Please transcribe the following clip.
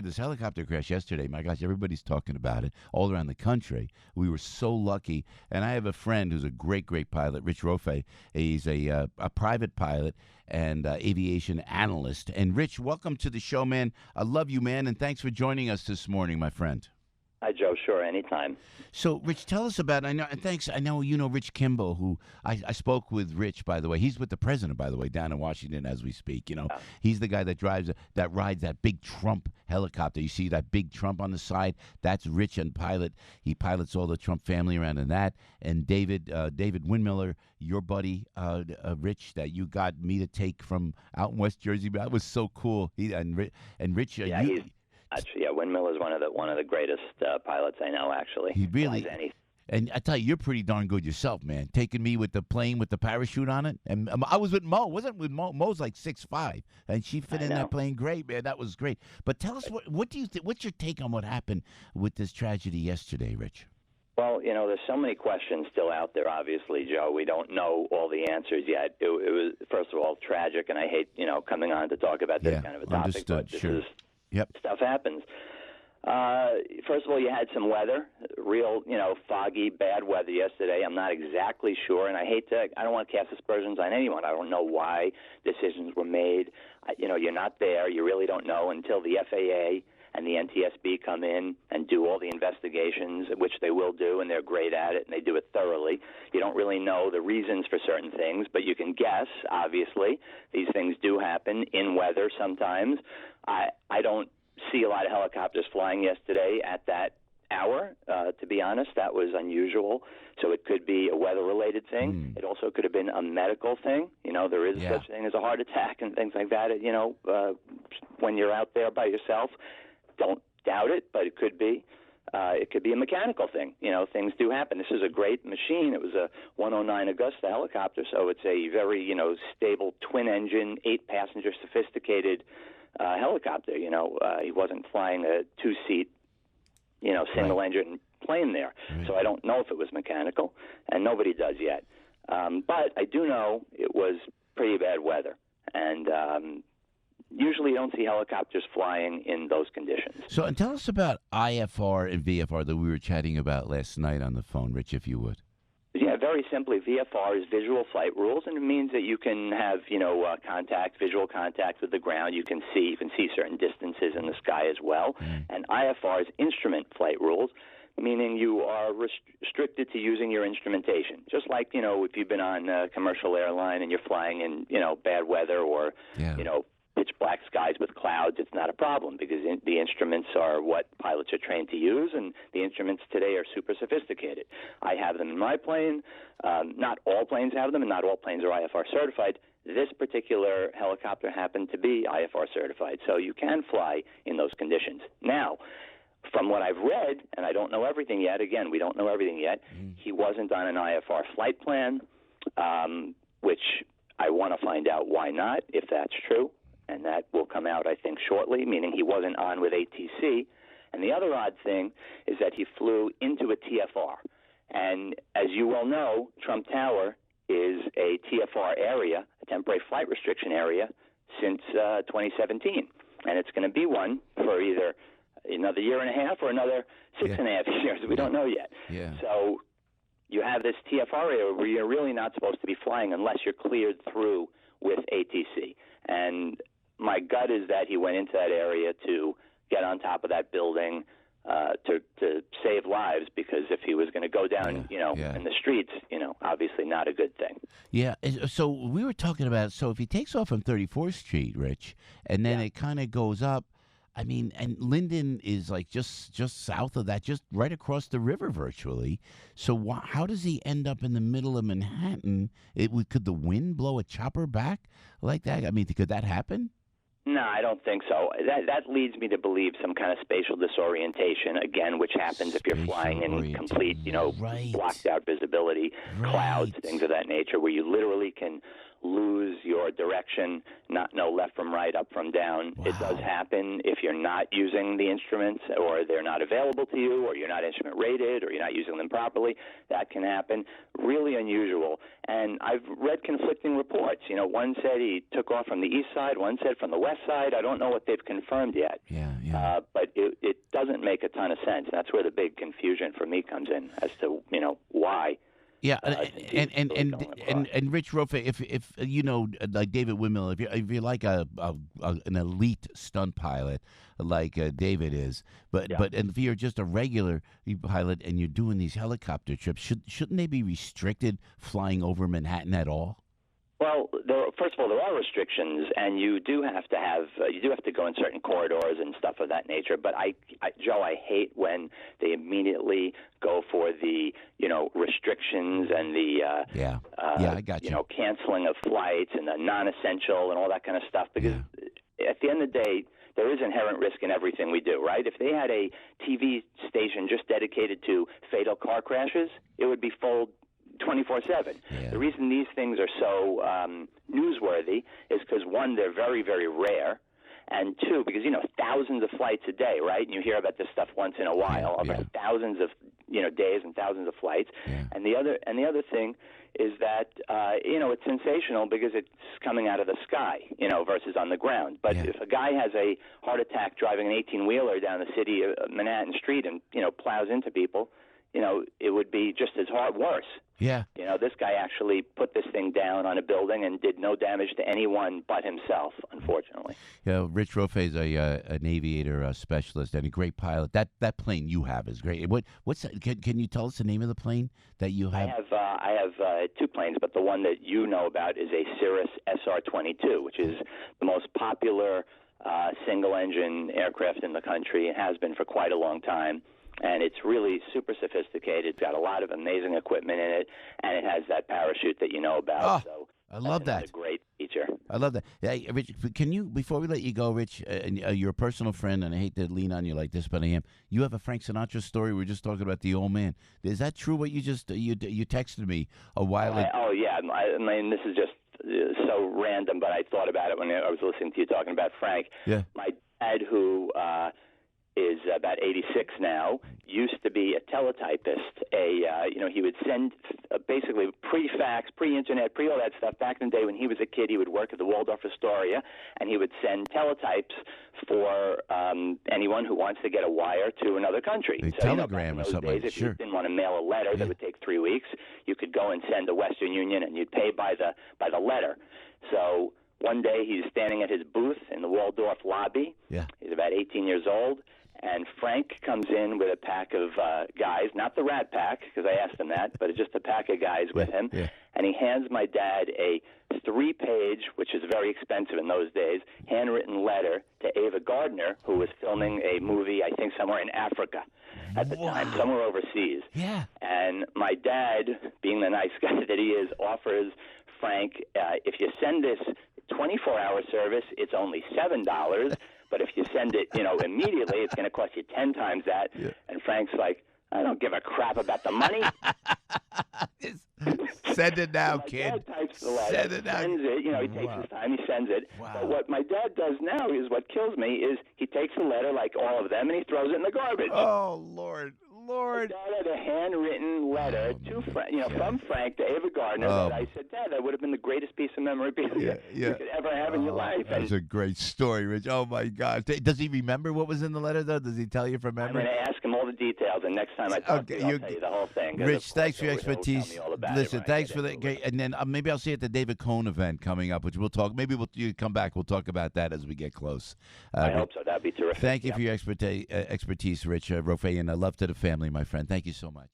This helicopter crash yesterday, my gosh, everybody's talking about it all around the country. We were so lucky. And I have a friend who's a great, great pilot, Rick Roiffe. He's a private pilot and aviation analyst. And Rich, welcome to the show, man. I love you, man, and thanks for joining us this morning, my friend. Hi, Joe. Sure, anytime. So, Rich, tell us about. I know, and thanks. I know you know Rich Kimball, who I spoke with. Rich, by the way, he's with the president, by the way, down in Washington as we speak. You know, he's the guy that rides that big Trump helicopter. You see that big Trump on the side? That's Rich and pilot. He pilots all the Trump family around in that. And David Windmiller, your buddy, Rich, that you got me to take from out in West Jersey. That was so cool. And Rich, Actually, Windmill is one of the greatest pilots I know. Actually, he really. And I tell you, you're pretty darn good yourself, man. Taking me with the plane with the parachute on it, and I was with Mo. Wasn't with Mo? Mo's like 6'5", and she fit in that plane great, man. That was great. But tell us, what do you think? What's your take on what happened with this tragedy yesterday, Rich? Well, there's so many questions still out there. Obviously, Joe, we don't know all the answers yet. It was, first of all, tragic, and I hate coming on to talk about this kind of a topic. Understood. But Sure. Stuff happens. First of all, you had some weather, real, foggy, bad weather yesterday. I'm not exactly sure, and I don't want to cast aspersions on anyone. I don't know why decisions were made. You're not there. You really don't know until the FAA and the NTSB come in and do all the investigations, which they will do, and they're great at it, and they do it thoroughly. You don't really know the reasons for certain things, but you can guess, obviously. These things do happen in weather sometimes. I don't see a lot of helicopters flying yesterday at that hour. To be honest, that was unusual. So it could be a weather-related thing. It also could have been a medical thing. There is such thing as a heart attack and things like that, when you're out there by yourself. Don't doubt it, but it could be. It could be a mechanical thing. Things do happen. This is a great machine. It was a 109 Augusta helicopter, so it's a very, stable twin-engine, 8-passenger, sophisticated helicopter. He wasn't flying a 2-seat, single-engine plane there. Right. So I don't know if it was mechanical, and nobody does yet. But I do know it was pretty bad weather, and usually you don't see helicopters flying in those conditions. So, and tell us about IFR and VFR that we were chatting about last night on the phone, Rich, if you would. Yeah, very simply, VFR is visual flight rules, and it means that you can have, visual contact with the ground. You can see certain distances in the sky as well. And IFR is instrument flight rules, meaning you are restricted to using your instrumentation. Just like, if you've been on a commercial airline and you're flying in, bad weather or, pitch black skies with clouds, it's not a problem because the instruments are what pilots are trained to use, and the instruments today are super sophisticated. I have them in my plane. Not all planes have them, and not all planes are IFR certified. This particular helicopter happened to be IFR certified, so you can fly in those conditions. Now, from what I've read, and I don't know everything yet, again, we don't know everything yet, he wasn't on an IFR flight plan, which I want to find out why not, if that's true. And that will come out, I think, shortly, meaning he wasn't on with ATC. And the other odd thing is that he flew into a TFR. And as you well know, Trump Tower is a TFR area, a temporary flight restriction area, since 2017. And it's going to be one for either another year and a half or another 6.5 years. We don't know yet. Yeah. So you have this TFR area where you're really not supposed to be flying unless you're cleared through with ATC. And my gut is that he went into that area to get on top of that building to save lives, because if he was going to go down, in the streets, obviously not a good thing. Yeah. So we were talking about, so if he takes off on 34th Street, Rich, and then it kind of goes up, I mean, and Linden is like just south of that, just right across the river virtually. So how does he end up in the middle of Manhattan? Could the wind blow a chopper back like that? I mean, could that happen? No, I don't think so. That leads me to believe some kind of spatial disorientation, again, which happens if you're flying in complete, blocked out visibility, clouds, things of that nature, where you literally can lose your direction, not know left from right, up from down. Wow. It does happen if you're not using the instruments, or they're not available to you, or you're not instrument rated, or you're not using them properly. That can happen. Really unusual. And I've read conflicting reports. One said he took off from the east side, one said from the west side. I don't know what they've confirmed yet. Yeah. But it doesn't make a ton of sense. That's where the big confusion for me comes in as to why. Yeah, and Rich Roiffe, if like David Windmill, if you're like an elite stunt pilot like David is, but if you're just a regular pilot and you're doing these helicopter trips, shouldn't they be restricted flying over Manhattan at all? Well, first of all, there are restrictions, and you do have to go in certain corridors and stuff of that nature. But Joe, I hate when they immediately go for the restrictions and the I got you. Canceling of flights and the non-essential and all that kind of stuff. Because at the end of the day, there is inherent risk in everything we do, right? If they had a TV station just dedicated to fatal car crashes, it would be full 24/7. Yeah. The reason these things are so newsworthy is because, one, they're very, very rare, and two, because thousands of flights a day, right? And you hear about this stuff once in a while, about thousands of days and thousands of flights. Yeah. And the other thing is that it's sensational because it's coming out of the sky, versus on the ground. But if a guy has a heart attack driving an 18-wheeler down the city Manhattan Street and plows into people, it would be just as worse. Yeah. This guy actually put this thing down on a building and did no damage to anyone but himself, unfortunately. Rich Roiffe is an aviator specialist and a great pilot. That plane you have is great. What's that? Can you tell us the name of the plane that you have? I have two planes, but the one that you know about is a Cirrus SR-22, which is the most popular single-engine aircraft in the country. It has been for quite a long time. And it's really super sophisticated. It's got a lot of amazing equipment in it, and it has that parachute that you know about. So I love that. That's a great feature. I love that. Hey, Rich, can you, before we let you go, Rich, and you're a personal friend, and I hate to lean on you like this, but I am. You have a Frank Sinatra story. We were just talking about the old man. Is that true? What you just you texted me a while ago? Oh yeah. I mean, this is just so random, but I thought about it when I was listening to you talking about Frank. Yeah. My dad, who is about 86 now, used to be a teletypist. He would send basically pre-fax, pre-internet, pre-all that stuff. Back in the day when he was a kid, he would work at the Waldorf Astoria, and he would send teletypes for anyone who wants to get a wire to another country. A telegram or something. Days, if you didn't want to mail a letter that would take 3 weeks, you could go and send a Western Union, and you'd pay by the letter. So one day he's standing at his booth in the Waldorf lobby. Yeah. He's about 18 years old. And Frank comes in with a pack of guys, not the Rat Pack, because I asked him that, but just a pack of guys with him. Yeah. And he hands my dad a 3-page, which is very expensive in those days, handwritten letter to Ava Gardner, who was filming a movie, I think, somewhere in Africa at the time, somewhere overseas. Yeah. And my dad, being the nice guy that he is, offers Frank, if you send this 24-hour service, it's only $7. But if you send it, immediately, it's going to cost you 10 times that. Yeah. And Frank's like, I don't give a crap about the money. Send it now, my kid. Dad types the letter, Send it now. Sends it. He takes his time. He sends it. Wow. But what my dad does now is what kills me is he takes the letter, like all of them, and he throws it in the garbage. Oh, Lord. My dad had a handwritten letter from Frank to Ava Gardner that I said, Dad, that would have been the greatest piece of memorabilia you could ever have in your life. That's a great story, Rich. Oh, my God. Does he remember what was in the letter, though? Does he tell you from memory? I'm going to ask him all the details, and next time I talk to you, I'll tell you the whole thing. Rich, thanks for your expertise. Listen, thanks for that. And then maybe I'll see you at the David Cohn event coming up, which we'll talk. Maybe you come back. We'll talk about that as we get close. I hope so. That'd be terrific. Thank you for your expertise, Rich Roiffe, and love to the family, my friend. Thank you so much.